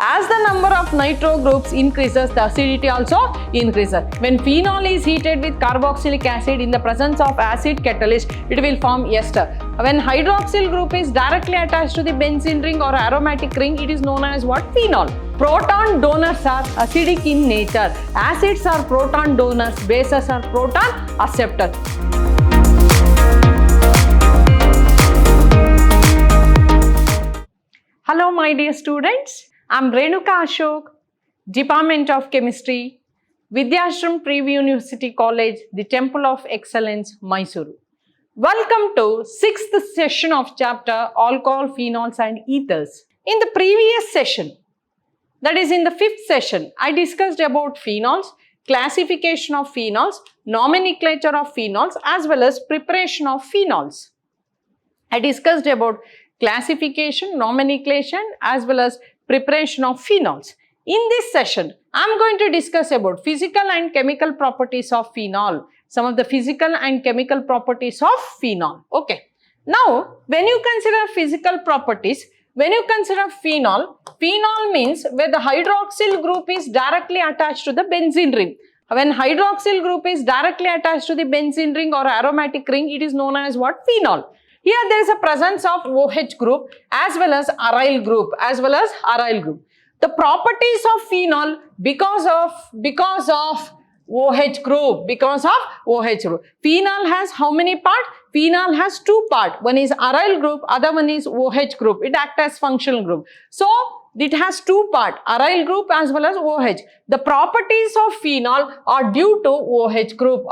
As the number of nitro groups increases, the acidity also increases. When phenol is heated with carboxylic acid in the presence of acid catalyst, it will form ester. When hydroxyl group is directly attached to the benzene ring or aromatic ring, it is known as what? Phenol. Proton donors are acidic in nature. Acids are proton donors, bases are proton acceptors. Hello my dear students. I am Renuka Ashok, Department of Chemistry, Vidhyaashram Pre-University College, the Temple of Excellence, Mysuru. Welcome to 6th session of chapter Alcohol, Phenols and Ethers. In the previous session, that is in the 5th session, I discussed about phenols, classification of phenols, nomenclature of phenols as well as preparation of phenols. I discussed about classification, nomenclature as well as preparation of phenols. In this session, I am going to discuss about physical and chemical properties of phenol. Some of the physical and chemical properties of phenol. Okay. Now, when you consider physical properties, when you consider phenol, phenol means where the hydroxyl group is directly attached to the benzene ring. When hydroxyl group is directly attached to the benzene ring or aromatic ring, it is known as what? Phenol. Here there is a presence of OH group as well as aryl group The properties of phenol because of OH group. Phenol has how many parts? Phenol has 2 parts. One is aryl group, other one is OH group. It acts as functional group. So it has 2 parts, aryl group as well as OH. The properties of phenol are due to OH group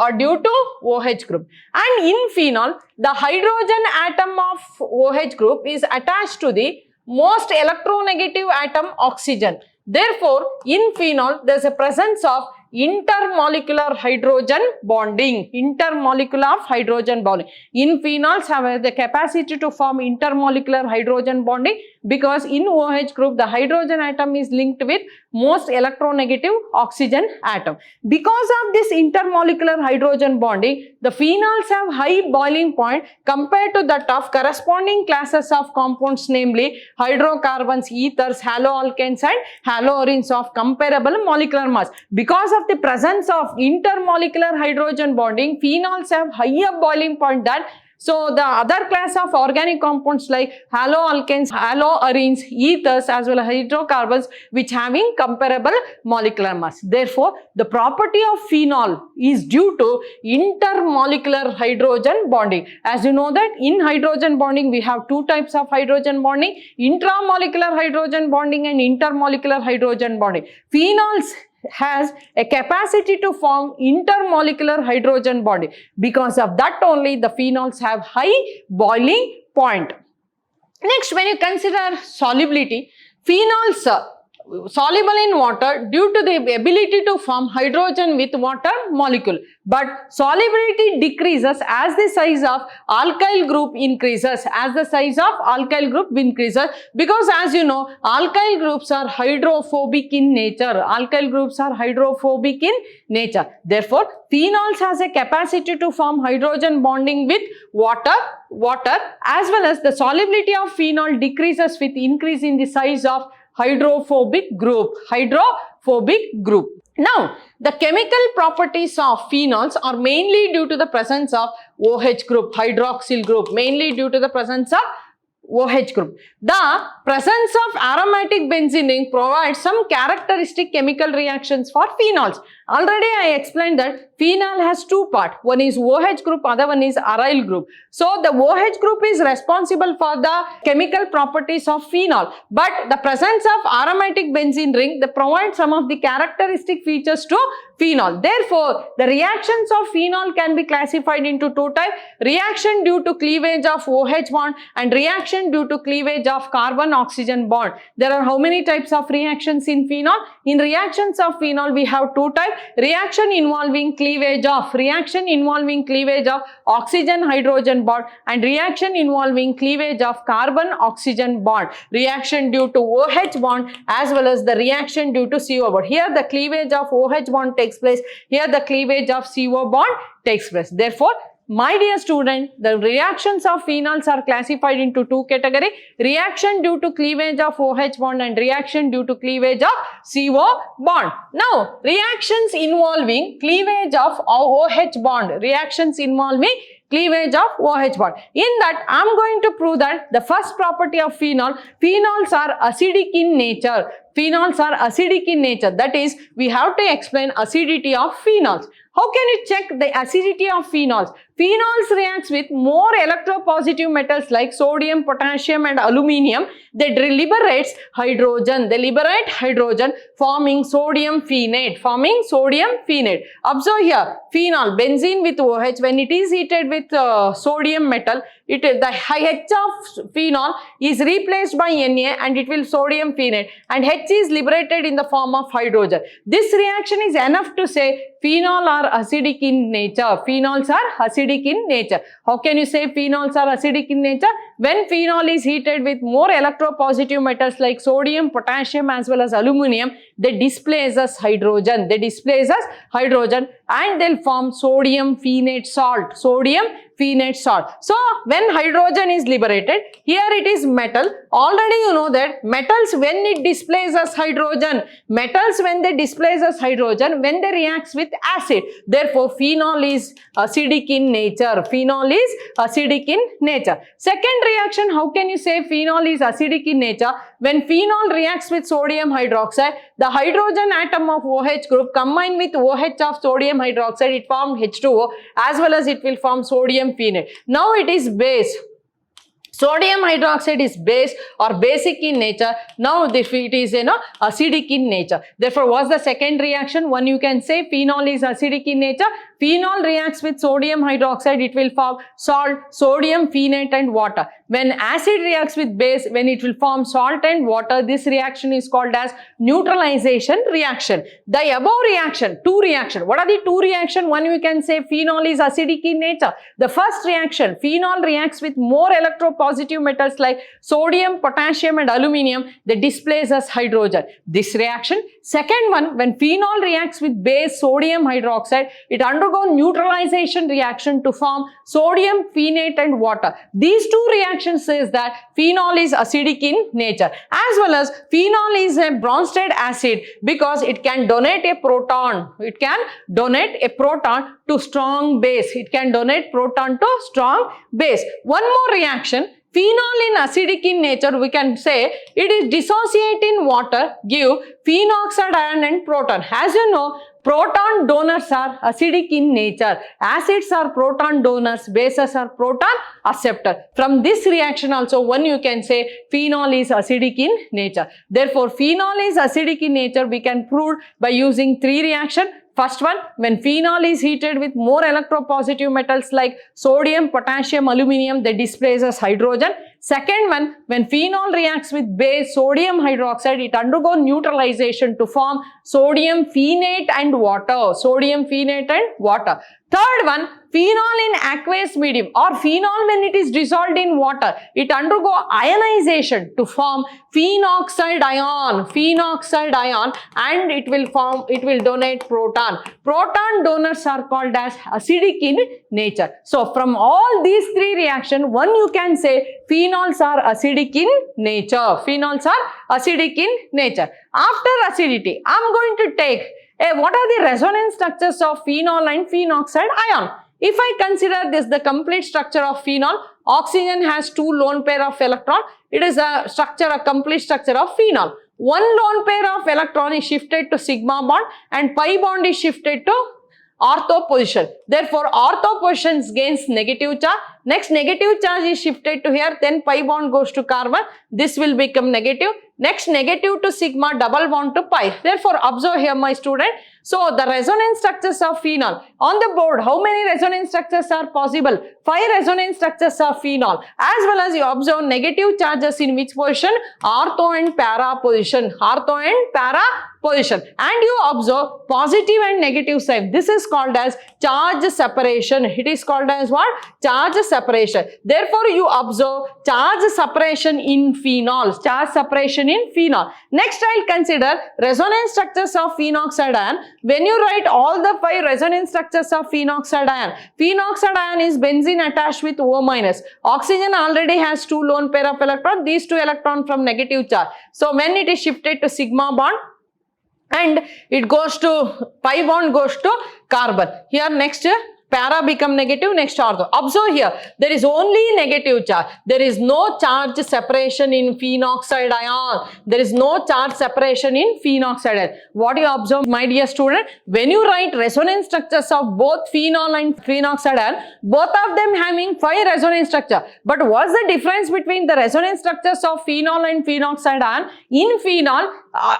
And in phenol, the hydrogen atom of OH group is attached to the most electronegative atom oxygen. Therefore, in phenol, there is a presence of intermolecular hydrogen bonding. In phenols have the capacity to form intermolecular hydrogen bonding because in OH group the hydrogen atom is linked with most electronegative oxygen atom. Because of this intermolecular hydrogen bonding, the phenols have high boiling point compared to that of corresponding classes of compounds, namely hydrocarbons, ethers, haloalkanes and haloarenes of comparable molecular mass. Because of the presence of intermolecular hydrogen bonding, phenols have higher boiling point than the other class of organic compounds like haloalkanes, haloarenes, ethers as well as hydrocarbons which having comparable molecular mass. Therefore, the property of phenol is due to intermolecular hydrogen bonding. As you know that in hydrogen bonding we have 2 types of hydrogen bonding, intramolecular hydrogen bonding and intermolecular hydrogen bonding. Phenols has a capacity to form intermolecular hydrogen bonding. Because of that only the phenols have high boiling point. Next, when you consider solubility, phenols are soluble in water due to the ability to form hydrogen with water molecule. But solubility decreases as the size of alkyl group increases. Because as you know, alkyl groups are hydrophobic in nature. Therefore, phenols has a capacity to form hydrogen bonding with water as well as the solubility of phenol decreases with increase in the size of hydrophobic group. Now, the chemical properties of phenols are mainly due to the presence of OH group, hydroxyl group, The presence of aromatic benzene ring provides some characteristic chemical reactions for phenols. Already I explained that phenol has 2 parts. One is OH group, other one is aryl group. So the OH group is responsible for the chemical properties of phenol. But the presence of aromatic benzene ring, they provide some of the characteristic features to phenol. Therefore, the reactions of phenol can be classified into 2 types. Reaction due to cleavage of OH bond and reaction due to cleavage of carbon-oxygen bond. There are how many types of reactions in phenol? In reactions of phenol, we have 2 types. Reaction involving cleavage of oxygen-hydrogen bond and reaction involving cleavage of carbon-oxygen bond. Reaction due to OH bond as well as the reaction due to CO bond. Here the cleavage of OH bond takes place. Here the cleavage of CO bond takes place. Therefore, My dear student, the reactions of phenols are classified into two categories: reaction due to cleavage of OH bond and reaction due to cleavage of CO bond. Now, reactions involving cleavage of OH bond, reactions involving cleavage of OH bond. In that, I am going to prove that the first property of phenol, phenols are acidic in nature. Phenols are acidic in nature. That is, we have to explain acidity of phenols. How can you check the acidity of phenols? Phenols reacts with more electropositive metals like sodium, potassium and aluminium. They liberates hydrogen. They liberate hydrogen forming sodium phenate. Observe here, phenol, benzene with OH, when it is heated with sodium metal, the H of phenol is replaced by Na and it will sodium phenate, and H is liberated in the form of hydrogen. This reaction is enough to say phenol are acidic in nature. Phenols are acidic in nature. How can you say phenols are acidic in nature? When phenol is heated with more electropositive metals like sodium, potassium as well as aluminium, they displace as hydrogen. And they'll form sodium phenate salt. So, when hydrogen is liberated, here it is metal. Already you know that metals, when it displaces hydrogen, when they react with acid. Therefore, phenol is acidic in nature. Second reaction, how can you say phenol is acidic in nature? When phenol reacts with sodium hydroxide, the hydrogen atom of OH group combined with OH of sodium hydroxide, it formed H2O, as well as it will form sodium phenate. Now it is base. Sodium hydroxide is base or basic in nature. Now it is acidic in nature. Therefore, what's the second reaction? One, you can say phenol is acidic in nature. Phenol reacts with sodium hydroxide, it will form salt, sodium phenate and water. When acid reacts with base, when it will form salt and water, this reaction is called as neutralization reaction. The above reaction, two reactions. What are the two reactions? One, we can say phenol is acidic in nature. The first reaction, phenol reacts with more electropositive metals like sodium, potassium and aluminium. They displace as hydrogen. This reaction. Second one, when phenol reacts with base sodium hydroxide, it undergoes neutralization reaction to form sodium phenate and water. These two reactions says that phenol is acidic in nature, as well as phenol is a Bronsted acid because it can donate a proton. It can donate a proton to strong base. One more reaction. Phenol in acidic in nature, we can say it is dissociate in water, give phenoxide ion and proton. As you know, proton donors are acidic in nature. Acids are proton donors, bases are proton acceptor. From this reaction also, one you can say phenol is acidic in nature. Therefore, phenol is acidic in nature, we can prove by using three reactions. First one, when phenol is heated with more electropositive metals like sodium, potassium, aluminium, they displace as hydrogen. Second one, when phenol reacts with base sodium hydroxide, it undergoes neutralization to form sodium phenate and water. Third one, phenol in aqueous medium or phenol when it is dissolved in water, it undergoes ionization to form phenoxide ion and it will donate proton. Proton donors are called as acidic in nature. So from all these three reactions, one you can say phenols are acidic in nature. After acidity, I am going to take what are the resonance structures of phenol and phenoxide ion? If I consider this the complete structure of phenol, oxygen has two lone pair of electron. It is a complete structure of phenol. One lone pair of electron is shifted to sigma bond and pi bond is shifted to ortho position. Therefore, ortho position gains negative charge. Next, negative charge is shifted to here, then pi bond goes to carbon. This will become negative. Next, negative to sigma, double bond to pi. Therefore, observe here my student. So, the resonance structures of phenol. On the board, how many resonance structures are possible? 5 resonance structures of phenol. As well as you observe negative charges in which position? Ortho and para position. position. And you observe positive and negative side. This is called as charge separation. It is called as what? Charge separation. Therefore, you observe charge separation in phenols. Charge separation in phenol. Next, I'll consider resonance structures of phenoxide ion. When you write all the 5 resonance structures of phenoxide ion is benzene attached with O minus. Oxygen already has 2 lone pair of electrons. These 2 electrons from negative charge. So, when it is shifted to sigma bond, and it goes to pi bond goes to carbon. Here next para become negative, next ortho. Observe here, there is only negative charge. There is no charge separation in phenoxide ion. There is no charge separation in phenoxide ion. What you observe, my dear student, when you write resonance structures of both phenol and phenoxide ion, both of them having 5 resonance structure. But what's the difference between the resonance structures of phenol and phenoxide ion? In phenol,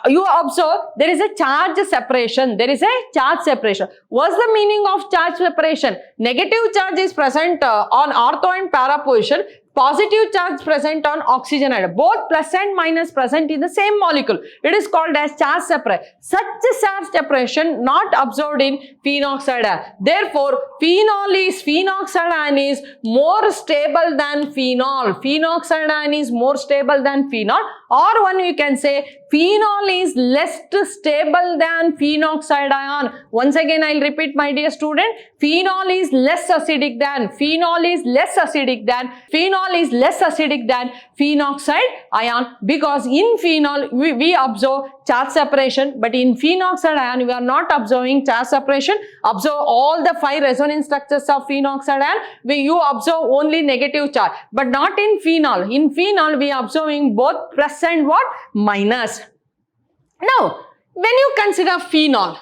you observe there is a charge separation. There is a charge separation. What's the meaning of charge separation? Negative charge is present on ortho and para position. Positive charge present on oxygen atom. Both plus and minus present in the same molecule. It is called as charge separation. Such a charge separation not observed in phenoxide ion. Therefore, phenoxide ion is more stable than phenol. Phenoxide ion is more stable than phenol. Or one you can say phenol is less stable than phenoxide ion. Once again, I'll repeat, my dear student. Phenol is less acidic than phenoxide ion, because in phenol we observe charge separation, but in phenoxide ion we are not observing charge separation. Observe all the 5 resonance structures of phenoxide ion, you observe only negative charge, but not in phenol. In phenol we are observing both plus and what? Minus. Now, when you consider phenol,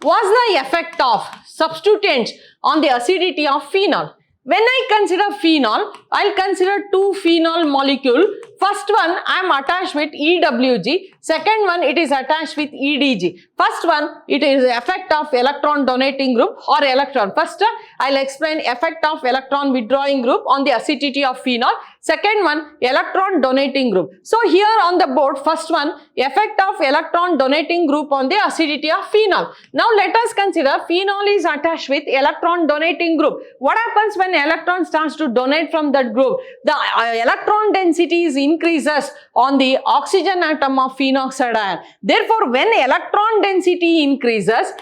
what's the effect of substituents on the acidity of phenol? When I consider phenol, I'll consider 2 phenol molecule. First one, I am attached with EWG. Second one, it is attached with EDG. First one, it is effect of electron donating group or electron. First, I'll explain effect of electron withdrawing group on the acidity of phenol. Second one, electron donating group. So here on the board, first one, effect of electron donating group on the acidity of phenol. Now let us consider phenol is attached with electron donating group. What happens when electron starts to donate from that group? The electron density is increases on the oxygen atom of phenoxide ion. Therefore, when electron density increases,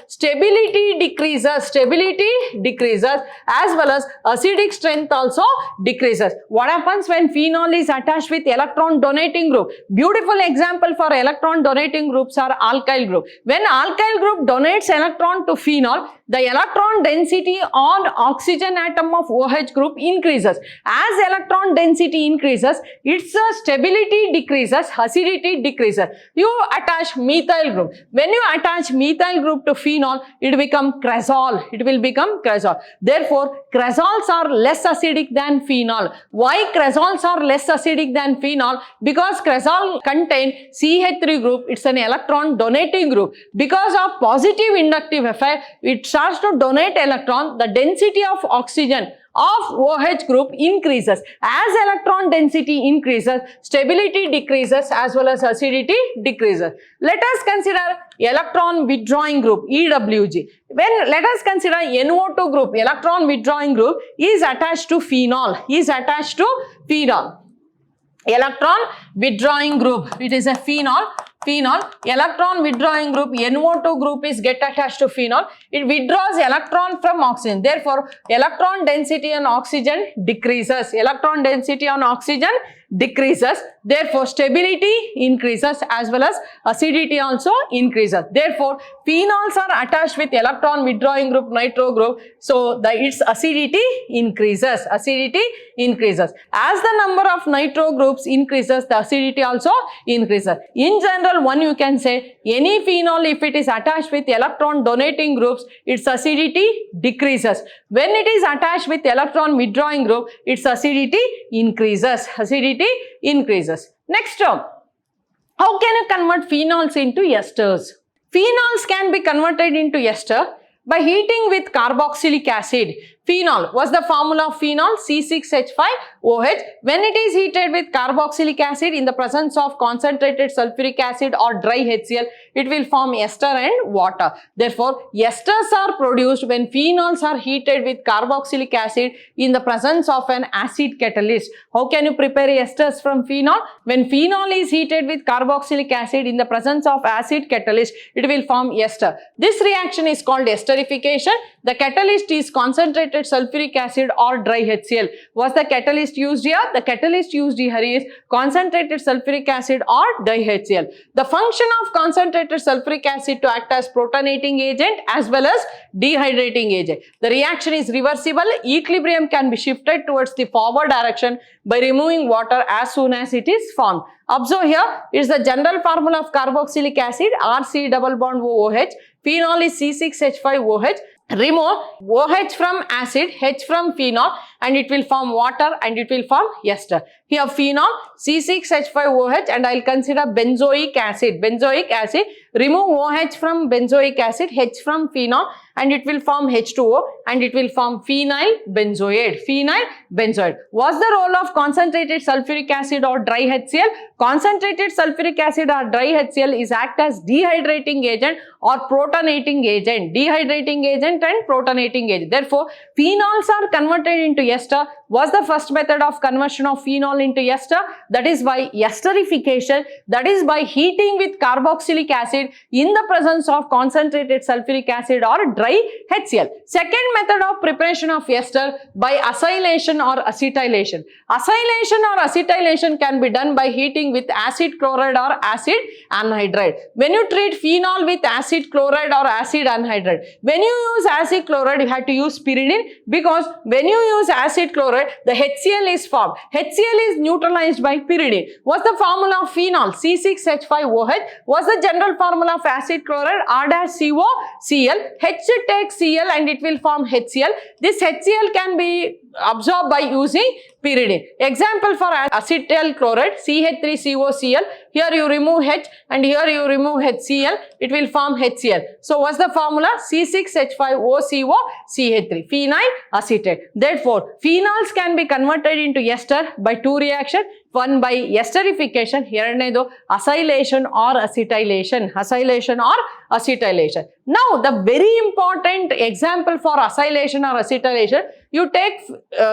stability decreases as well as acidic strength also decreases. What happens when phenol is attached with electron donating group? Beautiful example for electron donating groups are alkyl group. When alkyl group donates electron to phenol, the electron density on oxygen atom of OH group increases. As electron density increases, its stability decreases, acidity decreases. You attach methyl group. When you attach methyl group to phenol, it becomes cresol. Therefore, cresols are less acidic than phenol. Why cresols are less acidic than phenol? Because cresol contain CH3 group. It's an electron donating group. Because of positive inductive effect, it starts to donate electron. The density of oxygen of OH group increases. As electron density increases, stability decreases as well as acidity decreases. Let us consider electron withdrawing group, EWG. Let us consider NO2 group, electron withdrawing group is attached to phenol. Electron withdrawing group, it is a phenol. Electron withdrawing group, NO2 group is get attached to phenol. It withdraws electron from oxygen. Therefore, electron density on oxygen decreases. Therefore, stability increases as well as acidity also increases. Therefore, phenols are attached with electron withdrawing group, nitro group. So, its acidity increases. As the number of nitro groups increases, the acidity also increases. In general, one you can say any phenol, if it is attached with electron donating groups, its acidity decreases. When it is attached with electron withdrawing group, its acidity increases. Next term, how can you convert phenols into esters? Phenols can be converted into ester by heating with carboxylic acid. Phenol. What's the formula of phenol? C6H5OH. When it is heated with carboxylic acid in the presence of concentrated sulfuric acid or dry HCl, it will form ester and water. Therefore, esters are produced when phenols are heated with carboxylic acid in the presence of an acid catalyst. How can you prepare esters from phenol? When phenol is heated with carboxylic acid in the presence of acid catalyst, it will form ester. This reaction is called esterification. The catalyst is concentrated sulfuric acid or dry HCl. What's the catalyst used here? The catalyst used here is concentrated sulfuric acid or dry HCl. The function of concentrated sulfuric acid to act as protonating agent as well as dehydrating agent. The reaction is reversible. Equilibrium can be shifted towards the forward direction by removing water as soon as it is formed. Observe here, it is the general formula of carboxylic acid, RC double bond OH. Phenol is C6H5OH. Remove OH from acid, H from phenol, and it will form water and it will form ester. Here phenol, C6H5OH, and I will consider benzoic acid. Benzoic acid, remove OH from benzoic acid, H from phenol, and it will form H2O and it will form phenyl benzoate. Phenyl benzoate. What's the role of concentrated sulfuric acid or dry HCl? Concentrated sulfuric acid or dry HCl is act as dehydrating agent or protonating agent. Dehydrating agent and protonating agent. Therefore, phenols are converted into ester. What's the first method of conversion of phenol into ester? That is by esterification. That is by heating with carboxylic acid in the presence of concentrated sulfuric acid or dry HCl. Second method of preparation of ester by acylation or acetylation. Acylation or acetylation can be done by heating with acid chloride or acid anhydride. When you treat phenol with acid chloride or acid anhydride, when you use acid chloride, you have to use pyridine, because when you use acid chloride, the HCl is formed. HCl is neutralized by pyridine. What's the formula of phenol? C6H5OH. What's the general formula of acid chloride? R-COCl. H takes Cl and it will form HCl. This HCl can be absorbed by using pyridine. Example for acetyl chloride, CH3COCl. Here you remove H and here you remove HCl. It will form HCl. So what's the formula? C6H5OCO-CH3. Phenyl acetate. Therefore, phenols can be converted into ester by two reactions. One by esterification, ಎರಡನೇದು acylation or acetylation. Acylation or acetylation. Now, the very important example for acylation or acetylation, you take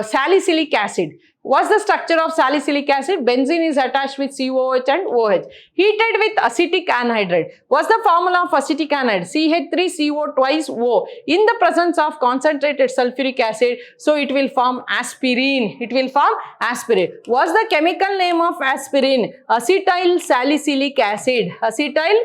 salicylic acid. What's the structure of salicylic acid? Benzene is attached with COH and OH. Heated with acetic anhydride. What's the formula of acetic anhydride? CH3CO twice O. In the presence of concentrated sulfuric acid, so it will form aspirin. It will form aspirin. What's the chemical name of aspirin? Acetyl salicylic acid. Acetyl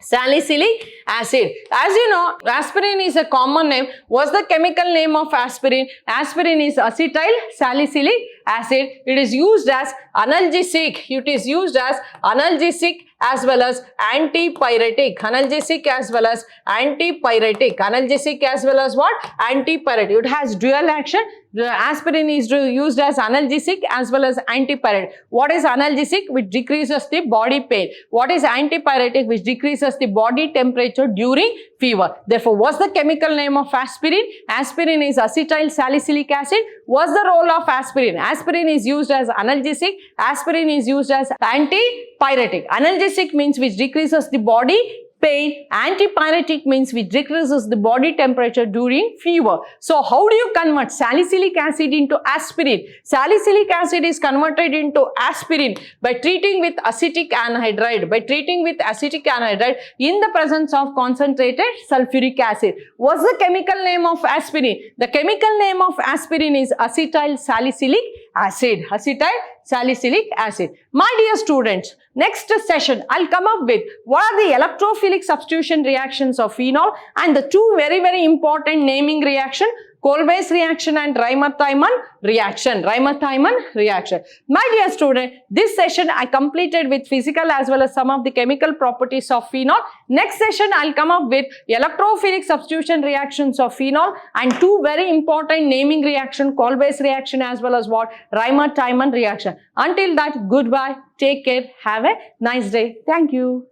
salicylic acid. As you know, aspirin is a common name. What's the chemical name of aspirin? Aspirin is acetyl salicylic acid. It is used as analgesic. It is used as analgesic as well as antipyretic. Analgesic as well as antipyretic. Analgesic as well as what? Antipyretic. It has dual action. The aspirin is used as analgesic as well as antipyretic. What is analgesic? Which decreases the body pain. What is antipyretic? Which decreases the body temperature during fever. Therefore, what's the chemical name of aspirin? Aspirin is acetyl salicylic acid. What's the role of aspirin? Aspirin is used as analgesic. Aspirin is used as antipyretic. Analgesic means which decreases the body pain. Antipyretic means which decreases the body temperature during fever. So how do you convert salicylic acid into aspirin? Salicylic acid is converted into aspirin by treating with acetic anhydride. By treating with acetic anhydride in the presence of concentrated sulfuric acid. What's the chemical name of aspirin? The chemical name of aspirin is acetyl salicylic acid. Acetyl salicylic acid. My dear students, next session I'll come up with what are the electrophilic substitution reactions of phenol and the two very important naming reaction, Kolbe's reaction and Reimer-Tiemann reaction. Reimer-Tiemann reaction. My dear student, this session I completed with physical as well as some of the chemical properties of phenol. Next session I'll come up with electrophilic substitution reactions of phenol and two very important naming reaction, Kolbe's reaction as well as what? Reimer-Tiemann reaction. Until that, goodbye, take care, have a nice day. Thank you.